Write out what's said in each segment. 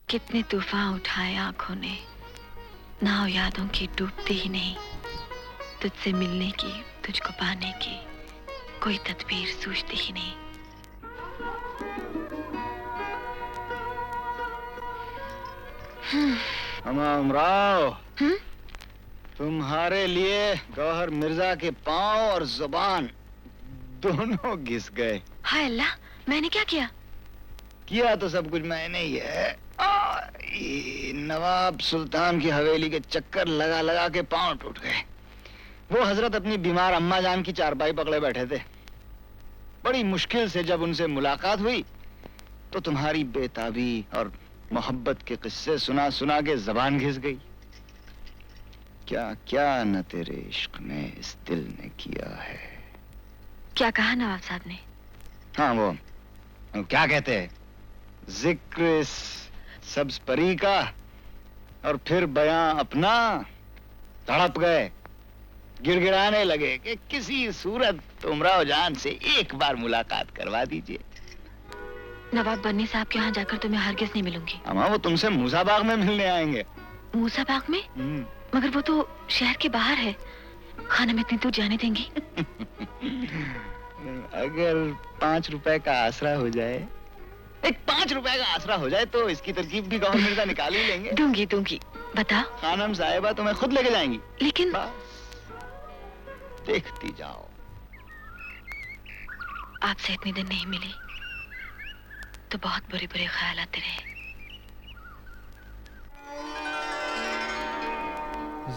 कितने तूफान उठाए आंखों ने, नाव यादों की डूबती ही नहीं। तुझसे मिलने की, तुझको पाने की कोई तदबीर सूझती ही नहीं। उमराव, तुम्हारे लिए गौहर मिर्जा के पांव और जुबान दोनों घिस गए। हाय अल्लाह, मैंने क्या किया? किया तो सब कुछ मैंने ही है। ये नवाब सुल्तान की हवेली के चक्कर लगा लगा के पांव टूट गए। वो हजरत अपनी बीमार अम्मा जान की चारपाई पकड़े बैठे थे। बड़ी मुश्किल से जब उनसे मुलाकात हुई तो तुम्हारी बेताबी और मोहब्बत के किस्से सुना सुना के जबान घिस गई। क्या क्या न तेरे इश्क में इस दिल ने किया है। क्या कहा नवाब साहब ने? हाँ, वो क्या कहते हैं, जिक्र इस सब्ज परी का और फिर बयां अपना। तड़प गए, गिड़गिड़ाने लगे कि किसी सूरत उमराव जान से एक बार मुलाकात करवा दीजिए। नवाब बन्नी साहब के यहाँ जाकर तो मैं हरगिज नहीं मिलूंगी। अम्मा, वो तुमसे मूसा बाग में मिलने आएंगे। मूसा बाग में? मगर वो तो शहर के बाहर है। खाना में इतनी दूर जाने देंगी? अगर 5 रुपए का आसरा हो जाए, एक 5 रुपए का आसरा हो जाए तो इसकी तरकीब भी गौहर मिर्जा निकाल ही लेंगे। दूंगी दूंगी। बता। खानम साहिबा तुम्हें खुद लेके जाएंगी। लेकिन देखती जाओ। आपसे इतने दिन नहीं मिली तो बहुत बुरे बुरे ख्याल आते रहे।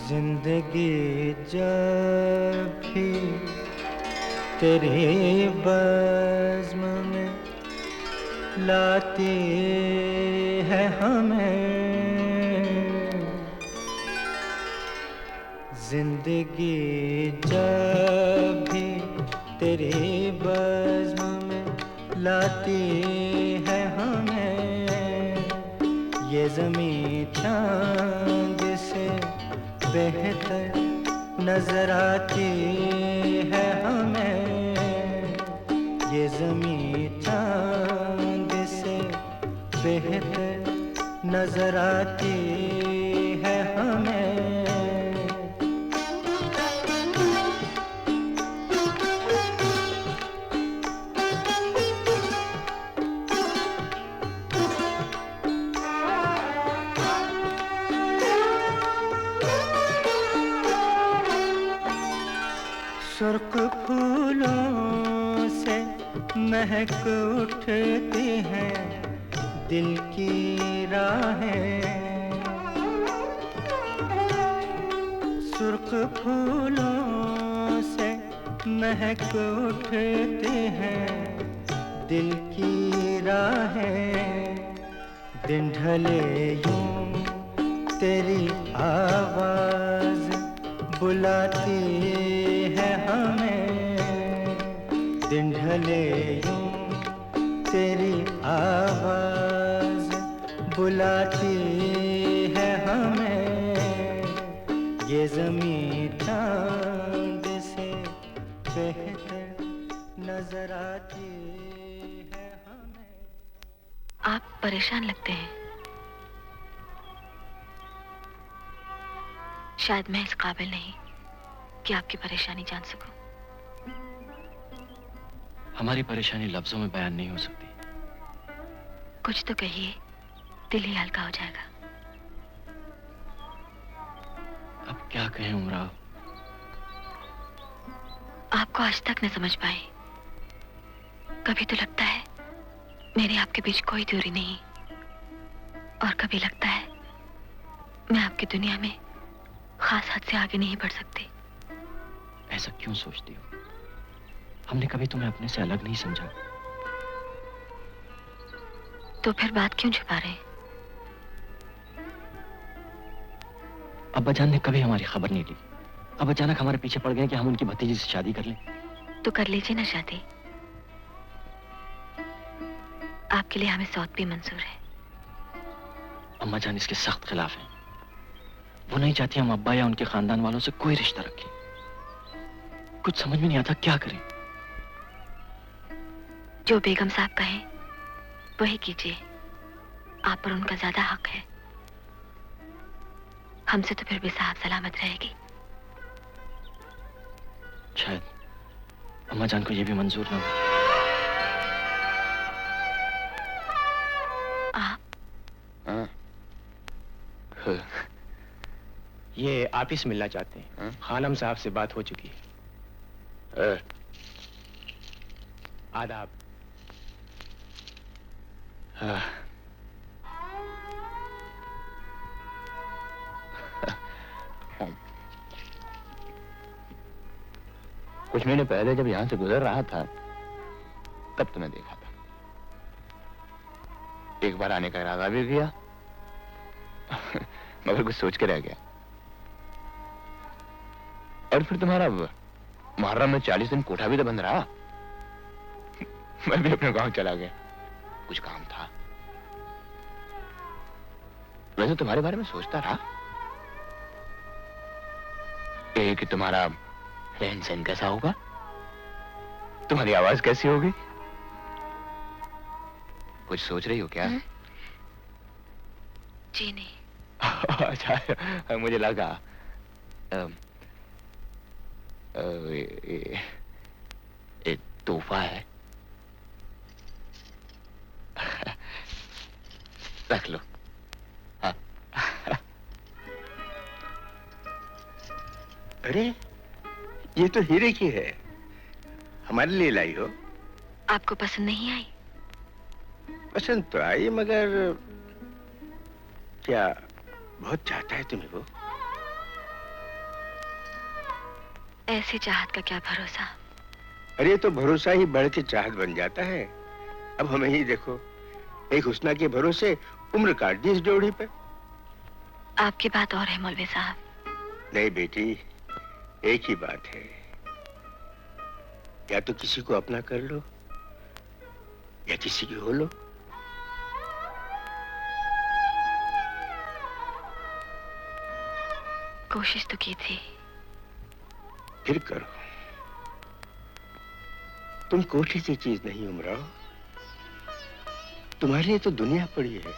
जिंदगी जब भी तेरे बज़्म में लाती है हमें, जिंदगी जब भी तेरे बज़्म में लाती है हमें, ये ज़मीं चांद से बेहतर नजर आती है हमें, ये ज़मीं चांद से बेहतर नजर आती है हमें। सुर्ख फूलों से महक उठती हैं दिल की राहें, सुर्ख फूलों से महक उठती हैं दिल की राहें, दिन ढले यूं तेरी आवाज़ बुलाती है हमें, दिन ढले यूं तेरी आवाज़ बुलाती है हमें, ये ज़मीं चांद से बेहतर नजर आती है हमें। आप परेशान लगते हैं। शायद मैं इस काबिल नहीं कि आपकी परेशानी जान सकूं। हमारी परेशानी लफ्जों में बयान नहीं हो सकती। कुछ तो कहिए, दिल ही हल्का हो जाएगा। अब क्या कहें उमराव? आपको आज तक न समझ पाए। कभी तो लगता है मेरे आपके बीच कोई दूरी नहीं, और कभी लगता है मैं आपकी दुनिया में खास हद से आगे नहीं बढ़ सकती। ऐसा क्यों सोचती हो? हमने कभी तुम्हें अपने से अलग नहीं समझा। तो फिर बात क्यों छुपा रहे? अब्बा जान ने कभी हमारी खबर नहीं ली। अब अचानक हमारे पीछे पड़ गए कि हम उनकी भतीजी से शादी कर लें। तो कर लीजिए ना शादी। आपके लिए हमें सौत भी मंजूर है। अम्मा जान इसके सख्त खिलाफ हैं। वो नहीं चाहती हम अब्बा या उनके खानदान वालों से कोई रिश्ता रखें। कुछ समझ में नहीं आता क्या करें। जो बेगम साहब कहें वही कीजिए। आप पर उनका ज्यादा हक है। हमसे तो फिर भी साहब सलामत रहेगी। शायद अम्मा जान को ये भी मंजूर ना हो। ये आप ही से मिलना चाहते हैं। खानम साहब से बात हो चुकी है। आदाब। कुछ महीने पहले जब यहां से गुजर रहा था तब तुम्हें देखा था। एक बार आने का इरादा भी किया मगर कुछ सोच के रह गया। और फिर तुम्हारा मुहर्रम में 40 दिन कोठा भी तो बंद रहा। मैं भी अपने गांव चला गया, कुछ काम था। वैसे तुम्हारे बारे में सोचता रहा, यही कि तुम्हारा रहन सहन कैसा होगा, तुम्हारी आवाज कैसी होगी। कुछ सोच रही हो क्या? जी नहीं। अच्छा, मुझे लगा एक तोहफा है। रख लो। हाँ। अरे ये तो हीरे की है, हमारे लिए लाई हो। आपको पसंद नहीं आई? पसंद तो आई, मगर क्या बहुत चाहता है तुम्हें वो? ऐसी चाहत का क्या भरोसा। अरे तो भरोसा ही बढ़ के चाहत बन जाता है। अब हमें ही देखो, एक हुस्ना के भरोसे उम्र काट दी इस जोड़ी पे। आपकी बात और है मौलवी साहब। नहीं बेटी, एक ही बात है, या तो किसी को अपना कर लो या किसी की हो लो। कोशिश तो की थी। फिर करो, तुम कोठी की चीज नहीं उमराओ, तुम्हारे लिए तो दुनिया पड़ी है।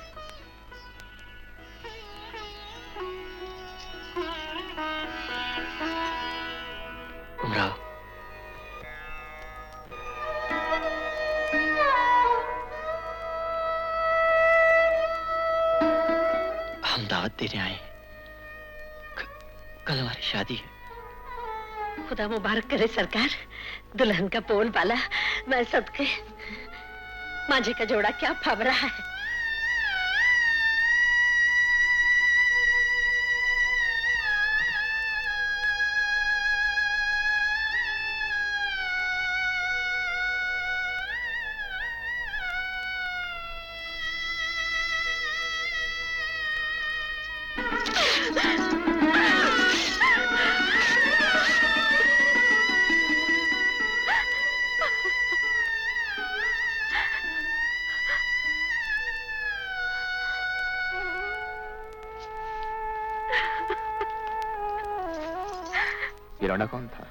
उमराव, हम दावत देने आए हैं। कल हमारी शादी है। खुदा मुबारक करे सरकार। दुल्हन का पोल बाला मैं सदके। मांझे का जोड़ा क्या फब रहा है। ये रोना कौन था?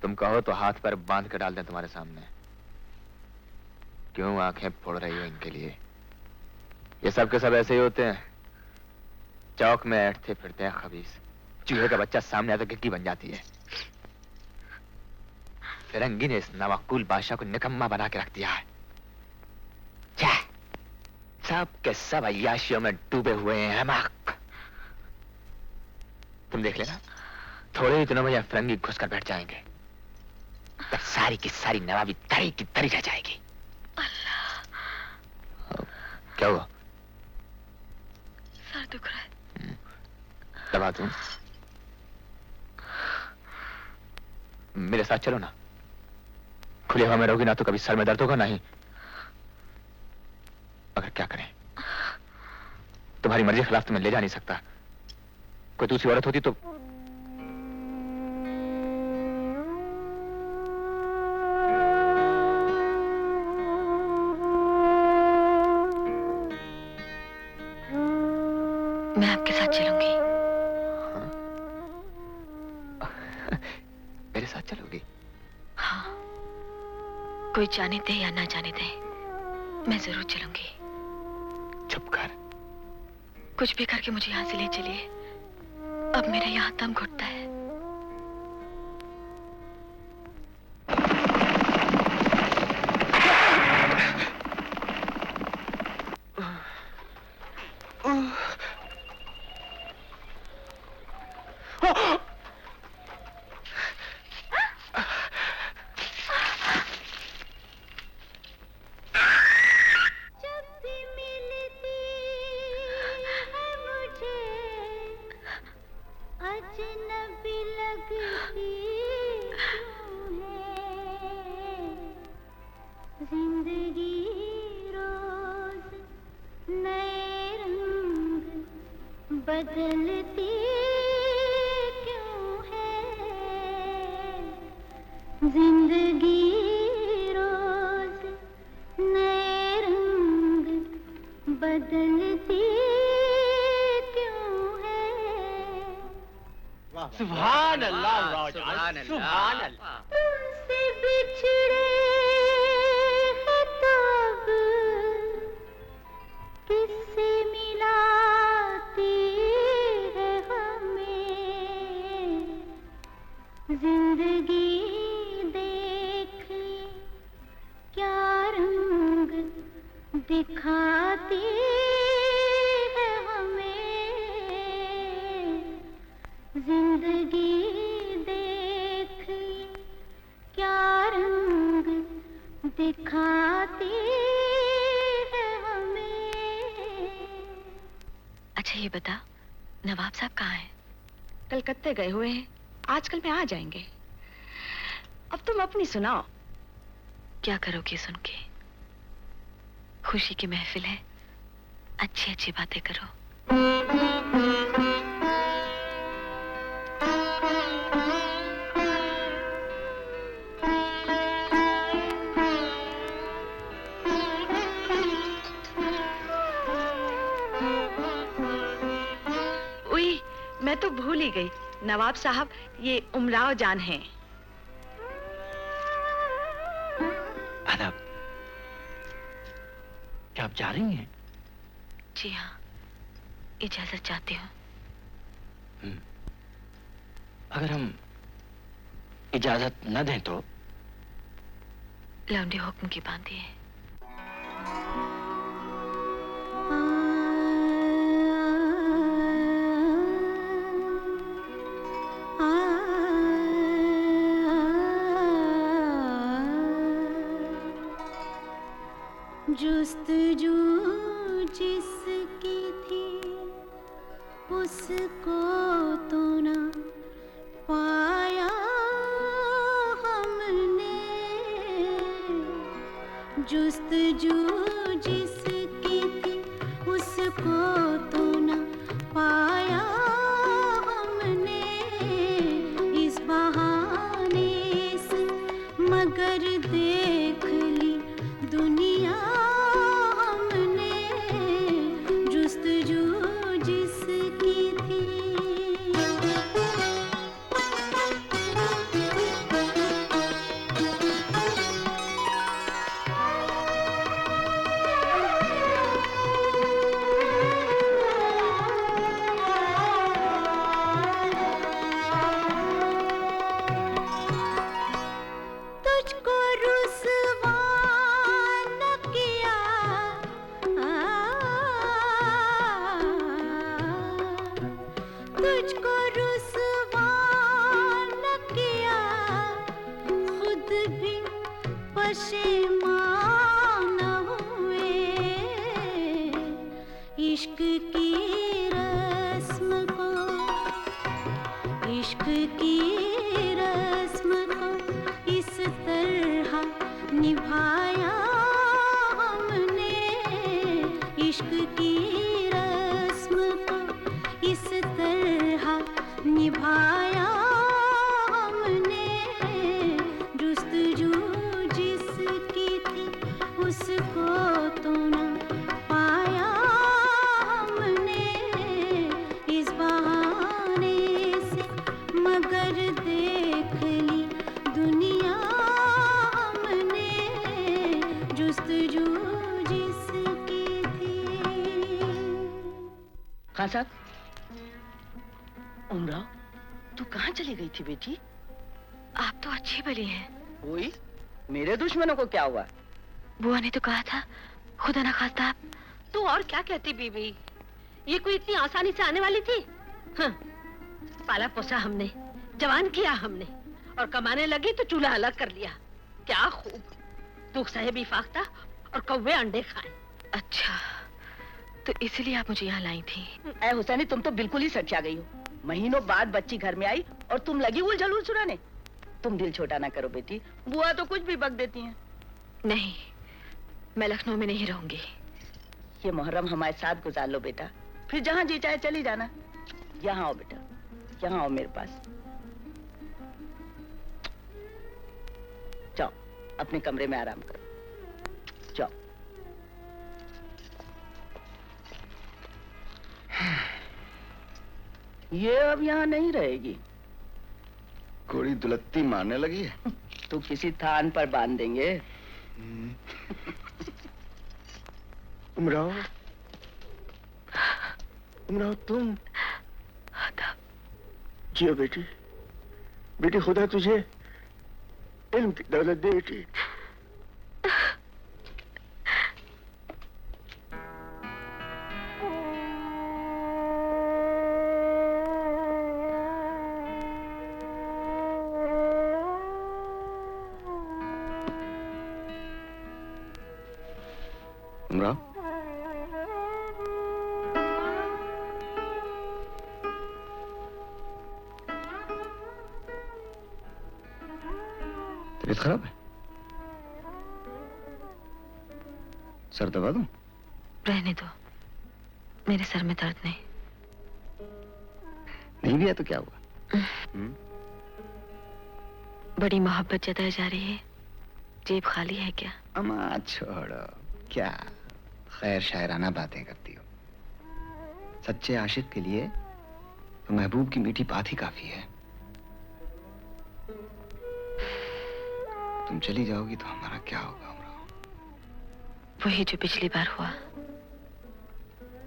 तुम कहो तो हाथ पर बांध कर डाल दें तुम्हारे सामने। क्यों आंखें फोड़ रही हो इनके लिए? ये सब के सब ऐसे ही होते हैं, चौक में ऐठते फिरते हैं खबीस। चूहे का बच्चा सामने आता गिट्टी बन जाती है। फिरंगी ने इस नवाकुल बादशाह को निकम्मा बना के रख दिया है। क्या सब के सब अय्याशियों में डूबे हुए हैं। हमाक तुम देख लेना, थोड़े ही दिनों में यह फिरंगी घुसकर बैठ जाएंगे, तब सारी की सारी नवाबी तरी की तरी रह जाएगी। अल्लाह। क्या हुआ? सर दुख रहा है। दबा दूं? मेरे साथ चलो ना। खुली हवा में रहोगी ना तो कभी सर में दर्द होगा नहीं। मगर क्या करें, तुम्हारी मर्जी के खिलाफ तुम्हें ले जा नहीं सकता। कोई दूसरी औरत होती तो मैं आपके साथ चलूंगी। मेरे साथ चलोगी? हाँ, कोई जाने दे या ना जाने दे, मैं जरूर चलूंगी। चुप कर। कुछ भी करके मुझे यहाँ से ले चलिए। अब मेरा यहाँ दम घुटता है। अजनबी लगती क्यों है जिंदगी रोज नए रंग बदलती क्यों है जिंदगी रोज नए रंग बदलती सुभान अल्लाह रौजान, सुभान अल्लाह। तुमसे बिछड़े हैं तब किससे मिलाती है हमें जिंदगी देख क्या रंग दिखाती है हमें जिंदगी देख क्या रंग दिखाती है हमें। अच्छा ये बता, नवाब साहब कहाँ हैं? कलकत्ते गए हुए हैं, आजकल में आ जाएंगे। अब तुम अपनी सुनाओ। क्या करोगी सुन के? खुशी की महफिल है, अच्छी अच्छी बातें करो। मैं तो भूल ही गई, नवाब साहब ये उमराव जान हैं। आदाब। क्या आप जा रही हैं? जी हाँ, इजाजत चाहती हूँ। अगर हम इजाजत न दें तो? लौंडी हुक्म की बांधी है। जुस्तजू जिसकी थी उसको तो न पाया हमने, जुस्तजू जिसकी थी उसको तो न पाया हमने, इस बहाने से मगर देख ली दुनिया हमने, जुस्तजू जिसकी थी। तुझको रुसवा न किया, तुझको रुसवा न किया, खुद भी पशेमान हुए, इश्क की रस्म को, इश्क की रस्म को इस तरह निभाया हमने, इश्क की रस्म को इस तरह निभाया हमने, जुस्तजू जिसकी थी उसको तो न पाया हमने, इस बहाने से मगर देख ली दुनिया हमने, जुस्तजू खान साहब, उमराव, तू कहाँ चली गई थी बेटी? आप तो अच्छी भली हैं। हुई? मेरे दुश्मनों को क्या हुआ? बुआ ने तो कहा था, खुदा ना खास्ता आप। तू और क्या कहती बीबी? ये कोई इतनी आसानी से आने वाली थी? हाँ, पाला पोसा हमने, जवान किया हमने, और कमाने लगी तो चूल्हा अलग कर लिया। क्या खूब, दुख सहे भी फाख्ता और कौवे अंडे खाए। अच्छा, तो इसलिए आप मुझे यहाँ लाई थी। ऐ हुसैनी, तुम तो बिल्कुल ही सठिया गई हो। महीनों बाद बच्ची घर में आई और तुम लगी उलझल सुनाने। तुम दिल छोटा ना करो बेटी, बुआ तो कुछ भी बक देती हैं। नहीं, मैं लखनऊ में नहीं रहूंगी। ये मुहर्रम हमारे साथ गुजार लो बेटा, फिर जहाँ जी चाहे चली जाना। यहाँ आओ बेटा, यहाँ आओ मेरे पास। जाओ अपने कमरे में आराम करो, जाओ। ये अब यहाँ नहीं रहेगी। कोड़ी दुलत्ती मारने लगी है। तो किसी थान पर बांध देंगे। उमराव, उमराव तुम? जियो बेटी, बेटी खुदा तुझे इल्म की दौलत दे बेटी। उमराव, तबीयत खराब है? सर दबा दूं? रहने दो, मेरे सर में दर्द नहीं। नहीं भी है तो क्या हुआ? बड़ी मोहब्बत जताई जा रही है, जेब खाली है क्या? अम्मा छोड़ो, क्या खैर शायराना बातें करती हो। सच्चे आशिक के लिए तो महबूब की मीठी बात ही काफी है। तुम चली जाओगी तो हमारा क्या होगा उमराव? वही जो पिछली बार हुआ।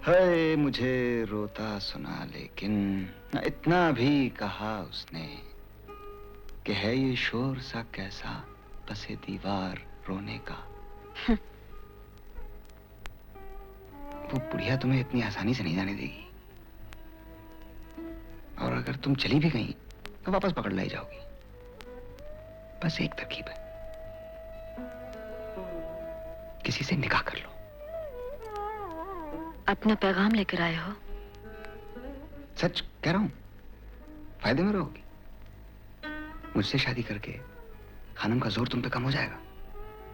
है मुझे रोता सुना, लेकिन न इतना भी कहा उसने कि है ये शोर सा कैसा पसे दीवार रोने का। वो बुढ़िया तुम्हें इतनी आसानी से नहीं जाने देगी, और अगर तुम चली भी गई तो वापस पकड़ लाई जाओगी। बस एक तरकीब है, किसी से निकाह कर लो। अपना पैगाम लेकर आए हो? सच कह रहा हूं, फायदे में रहोगी। मुझसे शादी करके खानम का जोर तुम पे कम हो जाएगा।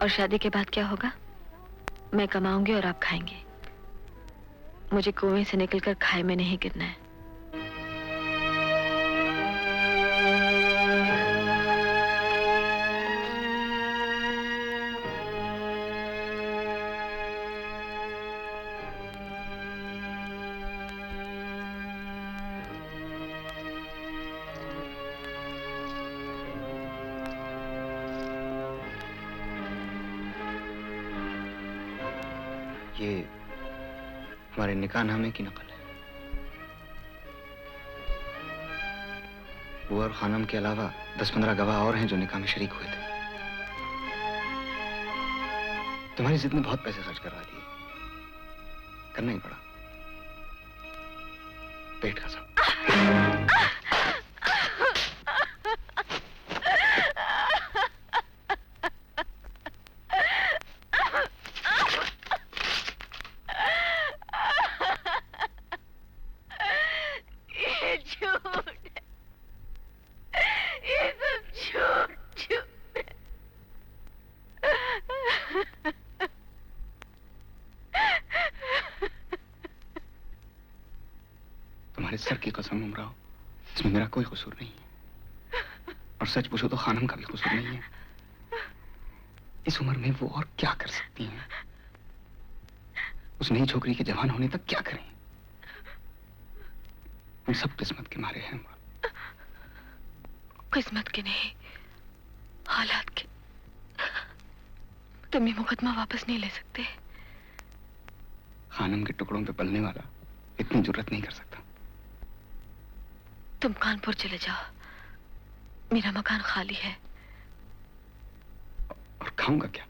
और शादी के बाद क्या होगा? मैं कमाऊंगी और आप खाएंगे। मुझे कुएं से निकलकर खाई में नहीं गिरना है। ये हमारे निकाहनामे की नकल है। वो और खानम के अलावा 10-15 गवाह और हैं जो निकाह में शरीक हुए थे। तुम्हारी जिद में बहुत पैसे खर्च करवा दिए, करना ही पड़ा। पेट का सब। तुम्हारे सर की कसम उमराव, इसमें मेरा कोई कसूर नहीं है। और सच पूछो तो खानम का भी कसूर नहीं है। इस उम्र में वो और क्या कर सकती हैं? उस नई छोकरी के जवान होने तक क्या करें? हम सब किस्मत के मारे हैं। किस्मत के नहीं, हालात के। तुम ये मुकदमा वापस नहीं ले सकते। खानम के टुकड़ों पे पलने वाला इतनी जरूरत नहीं कर सकता। तुम कानपुर चले जाओ, मेरा मकान खाली है। और खाऊंगा क्या?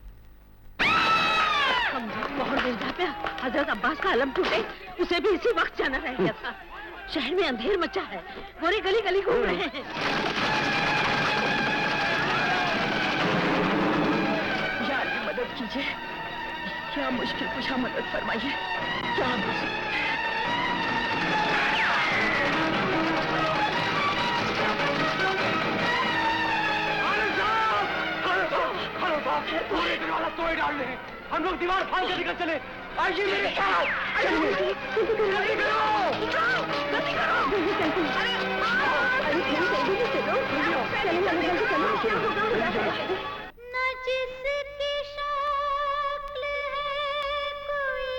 बहुत मिर्जा पे हजरत अब्बास का आलम टूटे, उसे भी इसी वक्त जाना रह गया था। शहर में अंधेर मचा है, गोरे गली गली घूम रहे हैं। यार की मदद कीजिए, क्या मुश्किल कुशा मदद फरमाइए, क्या तोड़ डाल रहे हैं, हम लोग दीवार फाड़ के निकल चले। आइए मेरे साथ, चलिए। जल्दी करो। न जिसकी शक्ल है कोई,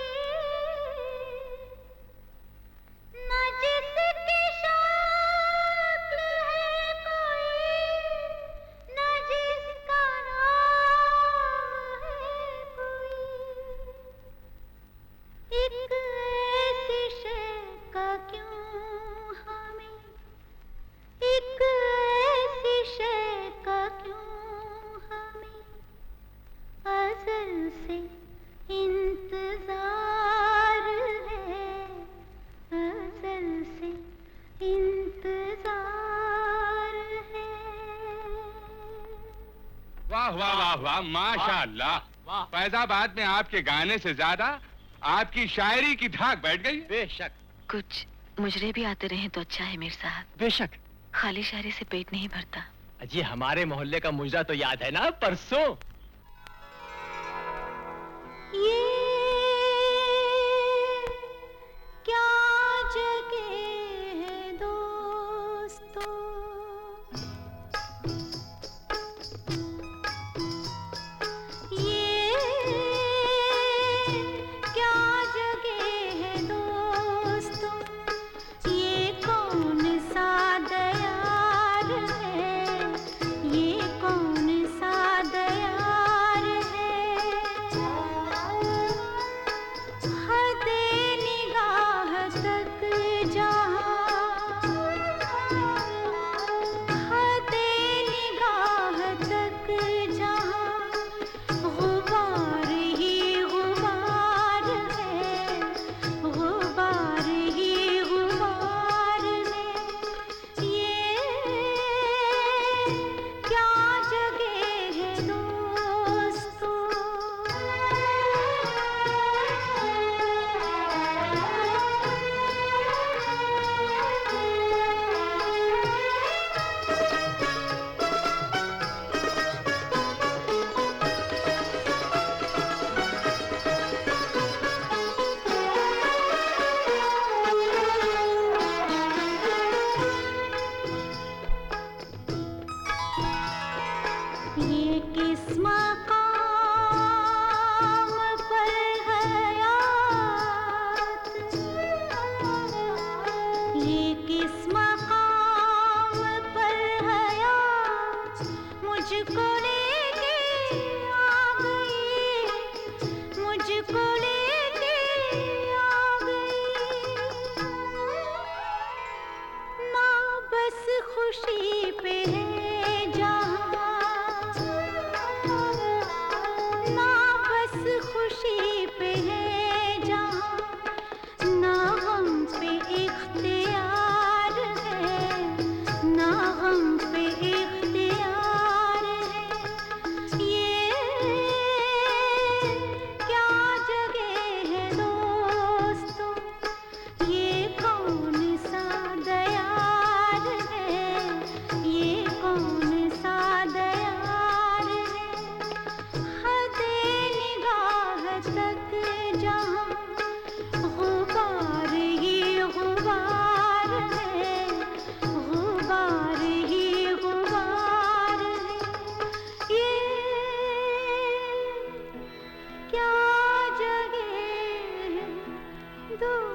न जिसकी शक्ल है कोई, न जिसका नाम है कोई, एक ऐसी शय का क्यों हमें, एक ऐसी शय का क्यों हमें अज़ल से इंतजार है, अज़ल से इंतजार है। वाह वाह वाह वाह, माशाअल्लाह। फैजाबाद में आपके गाने से ज्यादा आपकी शायरी की धाक बैठ गई। बेशक। कुछ मुजरे भी आते रहे तो अच्छा है मीर साहब। बेशक। खाली शायरी से पेट नहीं भरता। अजी हमारे मोहल्ले का मुजरा तो याद है ना, परसों। ये क्या जगह है दोस्तों, ये क्या जगह है दोस्तों, ये कौन सा दयार है, ये कौन सा दयार है, हदे निगाह तक जहाँ, हदे निगाह तक जहाँ, गुबार ही गुबार है, गुबार ही गुबार है, ये क्या जगह है दोस्तों। ये किस मकाम पर हयात, ये किस मकाम पर हयात, मुझको लेके आ गई, मुझको लेके आ गई, ना बस खुशी पे है जहाँ, ना बस खुशी पे है जहाँ, ना गम पे इख्तियार है, ना गम पे इख्तियार है, ये क्या जगह है दोस्तों, ये कौन सा दयार है, ये कौन सा दयार है, हदे निगाह तक जहाँ, गुबार ही गुबार है, गुबार ही गुबार है, ये क्या जगह है दोस्तों।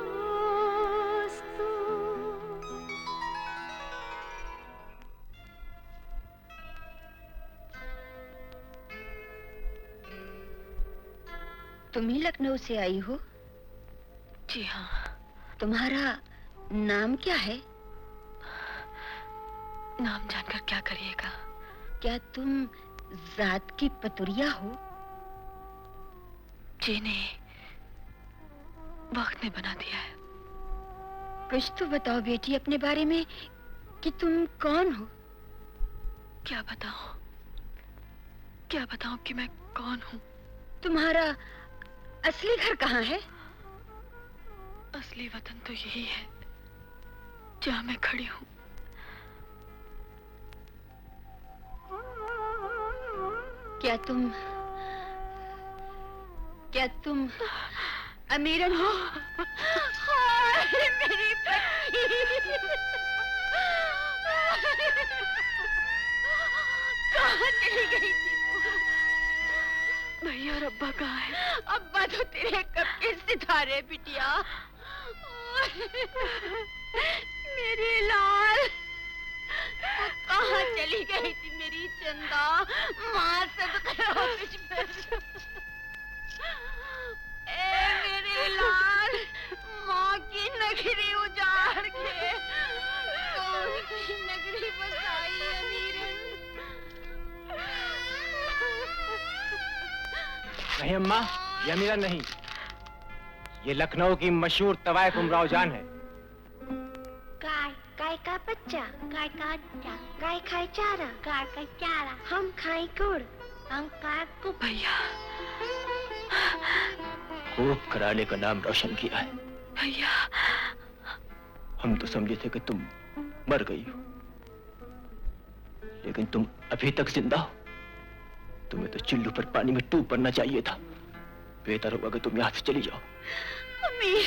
तुम ही लखनऊ से आई हो? जी हाँ। तुम्हारा नाम क्या है? नाम जानकर क्या करिएगा? क्या तुम जात की पतुरिया हो? जी नहीं, वक्त ने बना दिया है। कुछ तो बताओ बेटी अपने बारे में कि तुम कौन हो? क्या बताऊं कि मैं कौन हूँ? तुम्हारा असली घर कहाँ है? असली वतन तो यही है जहाँ मैं खड़ी हूँ। क्या तुम अमीरन हो? हाय मेरी बच्ची, कहाँ चली गई थी तू? भैया और अब्बा कहाँ है? अब्बा तो तेरे कब के सितारे बिटिया। मेरी लाल, वो कहाँ चली गई थी मेरी चंदा? माँ सदका हो तुझ पर। ए मेरे लाल, माँ की नगरी उजाड़ के कौन सी नगरी बसाई अमीरन? नहीं अम्मा, ये अमीरा नहीं, ये लखनऊ की मशहूर तवायफ उमराव जान है। गाय का बच्चा, गाय का अंडा, गाय खाए चारा, गाय का चारा, हम खाए गुड़, हम खाए गुड़। भैया, खूब घराने का नाम रोशन किया है। भैया, हम तो समझे थे कि तुम मर गई हो, लेकिन तुम अभी तक जिंदा हो। तुम्हें तो चिल्लू पर पानी में डूब पड़ना चाहिए था। बेहतर होगा कि तुम यहाँ से चली जाओ। अमीर,